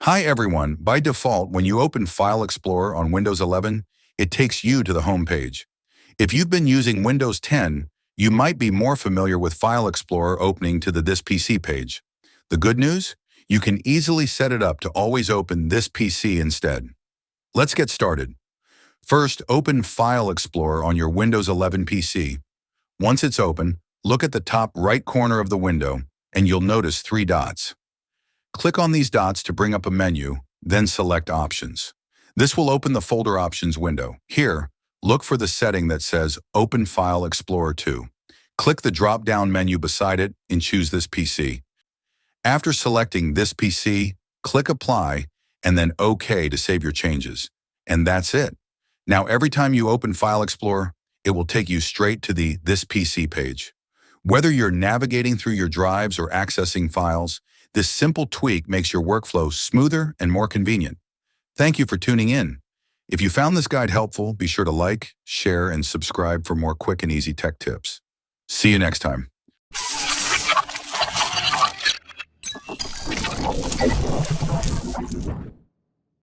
Hi everyone. By default, when you open File Explorer on Windows 11, it takes you to the home page. If you've been using Windows 10, you might be more familiar with File Explorer opening to the This PC page. The good news? You can easily set it up to always open This PC instead. Let's get started. First, open File Explorer on your Windows 11 PC. Once it's open, look at the top right corner of the window, and you'll notice three dots. Click on these dots to bring up a menu, then select Options. This will open the Folder Options window. Here, look for the setting that says Open File Explorer 2. Click the drop-down menu beside it and choose This PC. After selecting This PC, click Apply and then OK to save your changes. And that's it. Now every time you open File Explorer, it will take you straight to the This PC page. Whether you're navigating through your drives or accessing files, this simple tweak makes your workflow smoother and more convenient. Thank you for tuning in. If you found this guide helpful, be sure to like, share, and subscribe for more quick and easy tech tips. See you next time.